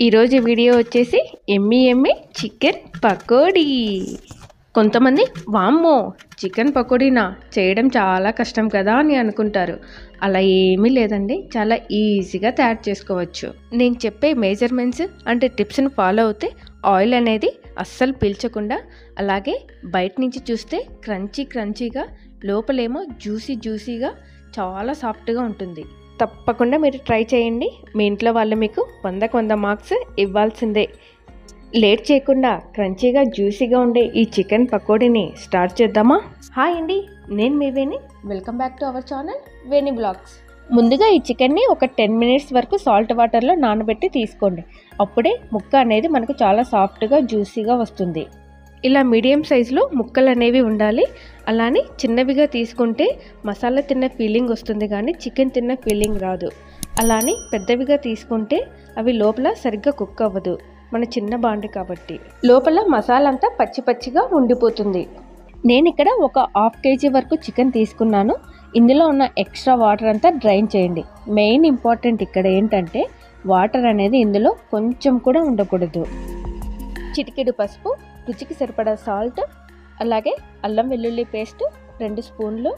ఈరోజు వీడియో వచ్చేసి ఎమ్మి ఎమ్మి చికెన్ పకోడీ. కొంతమంది వామ్మో చికెన్ పకోడీనా చేయడం చాలా కష్టం కదా అని అనుకుంటారు. అలా ఏమీ లేదండి, చాలా ఈజీగా తయారు చేసుకోవచ్చు. నేను చెప్పే మెజర్మెంట్స్ అంటే టిప్స్ని ఫాలో అవుతే ఆయిల్ అనేది అస్సలు పీల్చకుండా, అలాగే బయట నుంచి చూస్తే క్రంచీగా, లోపలేమో జ్యూసీగా చాలా సాఫ్ట్గా ఉంటుంది. తప్పకుండా మీరు ట్రై చేయండి. మీ ఇంట్లో వాళ్ళు మీకు 100కి 100 మార్క్స్ ఇవ్వాల్సిందే. లేట్ చేయకుండా క్రంచీగా జ్యూసీగా ఉండే ఈ చికెన్ పకోడీని స్టార్ట్ చేద్దామా? హాయ్ అండి, నేను మీ Veni. Welcome back to our channel Veni blogs. ముందుగా ఈ చికెన్ని ఒక 10 మినిట్స్ వరకు సాల్ట్ వాటర్లో నానబెట్టి తీసుకోండి. అప్పుడే ముక్క అనేది మనకు చాలా సాఫ్ట్గా జ్యూసీగా వస్తుంది. ఇలా మీడియం సైజులో ముక్కలు అనేవి ఉండాలి. అలానే చిన్నవిగా తీసుకుంటే మసాలా తిన్న ఫీలింగ్ వస్తుంది, కానీ చికెన్ తిన్న ఫీలింగ్ రాదు. అలానే పెద్దవిగా తీసుకుంటే అవి లోపల సరిగ్గా కుక్ అవ్వదు, మన చిన్న బాండి కాబట్టి. లోపల మసాలా అంతా పచ్చిగా ఉండిపోతుంది. నేను ఇక్కడ ఒక 1/2 kg వరకు చికెన్ తీసుకున్నాను. ఇందులో ఉన్న ఎక్స్ట్రా వాటర్ అంతా డ్రైన్ చేయండి. మెయిన్ ఇంపార్టెంట్ ఇక్కడ ఏంటంటే వాటర్ అనేది ఇందులో కొంచెం కూడా ఉండకూడదు. చిటికెడు పసుపు, రుచికి సరిపడా సాల్ట్, అలాగే అల్లం వెల్లుల్లి పేస్ట్ 2 స్పూన్లు,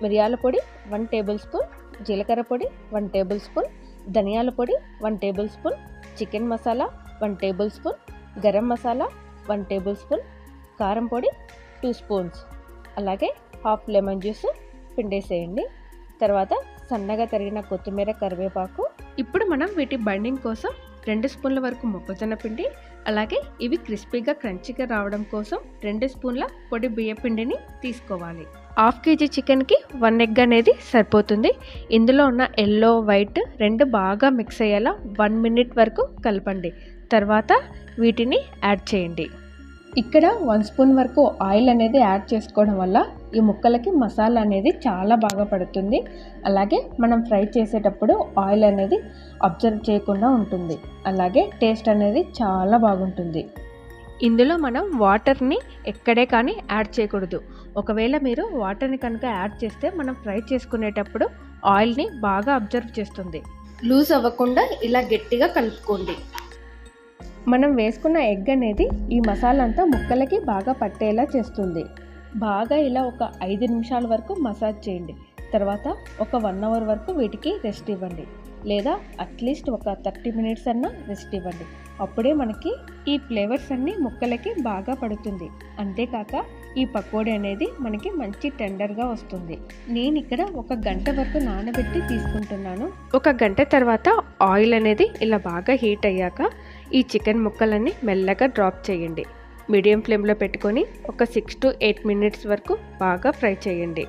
మిరియాల పొడి 1 టేబుల్ స్పూన్, జీలకర్ర పొడి 1 టేబుల్ స్పూన్, ధనియాల పొడి 1 table spoon, chicken masala 1 table spoon, garam masala 1 table spoon, కారం పొడి 2 స్పూన్స్, అలాగే హాఫ్ లెమన్ జ్యూస్ పిండేసేయండి. తర్వాత సన్నగా తరిగిన కొత్తిమీర, కరివేపాకు. ఇప్పుడు మనం వీటి బైండింగ్ కోసం 2 స్పూన్ల వరకు మొక్కజొన్న పిండి, అలాగే ఇవి క్రిస్పీగా క్రంచీగా రావడం కోసం 2 స్పూన్ల పొడి బియ్య పిండిని తీసుకోవాలి. 1/2 kg చికెన్కి 1 ఎగ్ అనేది సరిపోతుంది. ఇందులో ఉన్న ఎల్లో, వైట్ 2 బాగా మిక్స్ అయ్యేలా 1 మినిట్ వరకు కలపండి. తర్వాత వీటిని యాడ్ చేయండి. ఇక్కడ 1 స్పూన్ వరకు ఆయిల్ అనేది యాడ్ చేసుకోవడం వల్ల ఈ ముక్కలకి మసాలా అనేది చాలా బాగా పడుతుంది. అలాగే మనం ఫ్రై చేసేటప్పుడు ఆయిల్ అనేది అబ్జర్వ్ చేయకుండా ఉంటుంది. అలాగే టేస్ట్ అనేది చాలా బాగుంటుంది. ఇందులో మనం వాటర్ని ఎక్కడే కానీ యాడ్ చేయకూడదు. ఒకవేళ మీరు వాటర్ని కనుక యాడ్ చేస్తే మనం ఫ్రై చేసుకునేటప్పుడు ఆయిల్ని బాగా అబ్జర్వ్ చేస్తుంది. లూజ్ అవ్వకుండా ఇలా గట్టిగా కలుపుకోండి. మనం వేసుకున్న ఎగ్ అనేది ఈ మసాలా అంతా ముక్కలకి బాగా పట్టేలా చేస్తుంది. బాగా ఇలా ఒక 5 నిమిషాల వరకు మసాజ్ చేయండి. తర్వాత ఒక 1 అవర్ వరకు వీటికి రెస్ట్ ఇవ్వండి, లేదా అట్లీస్ట్ ఒక 30 మినిట్స్ అన్నా రెస్ట్ ఇవ్వండి. అప్పుడే మనకి ఈ ఫ్లేవర్స్ అన్నీ ముక్కలకి బాగా పడుతుంది. అంతేకాక ఈ పకోడీ అనేది మనకి మంచి టెండర్గా వస్తుంది. నేను ఇక్కడ 1 గంట వరకు నానబెట్టి తీసుకుంటున్నాను. 1 గంట తర్వాత ఆయిల్ అనేది ఇలా బాగా హీట్ అయ్యాక ఈ చికెన్ ముక్కలన్నీ మెల్లగా డ్రాప్ చేయండి. మీడియం ఫ్లేమ్లో పెట్టుకొని ఒక 6 to 8 మినిట్స్ వరకు బాగా ఫ్రై చేయండి.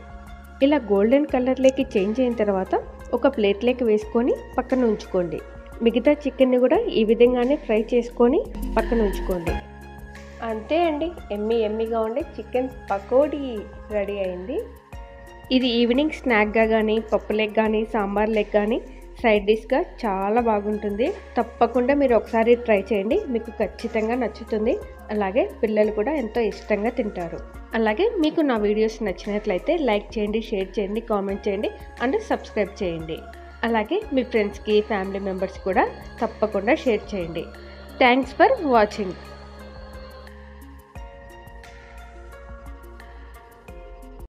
ఇలా గోల్డెన్ కలర్లోకి చేంజ్ అయిన తర్వాత ఒక ప్లేట్లోకి వేసుకొని పక్కన ఉంచుకోండి. మిగతా చికెన్ని కూడా ఈ విధంగానే ఫ్రై చేసుకొని పక్కన ఉంచుకోండి. అంతే అండి, ఎమ్మిగా ఉండే చికెన్ పకోడీ రెడీ అయింది. ఇది ఈవినింగ్ స్నాక్గా కానీ, పప్పులేక్ కానీ, సాంబార్ లేక్ కానీ, సైడ్ డిష్గా చాలా బాగుంటుంది. తప్పకుండా మీరు ఒకసారి ట్రై చేయండి, మీకు ఖచ్చితంగా నచ్చుతుంది. అలాగే పిల్లలు కూడా ఎంతో ఇష్టంగా తింటారు. అలాగే మీకు నా వీడియోస్ నచ్చినట్లయితే లైక్ చేయండి, షేర్ చేయండి, కామెంట్ చేయండి అండ్ సబ్స్క్రైబ్ చేయండి. అలాగే మీ ఫ్రెండ్స్కి, ఫ్యామిలీ మెంబర్స్ కూడా తప్పకుండా షేర్ చేయండి. Thanks for watching.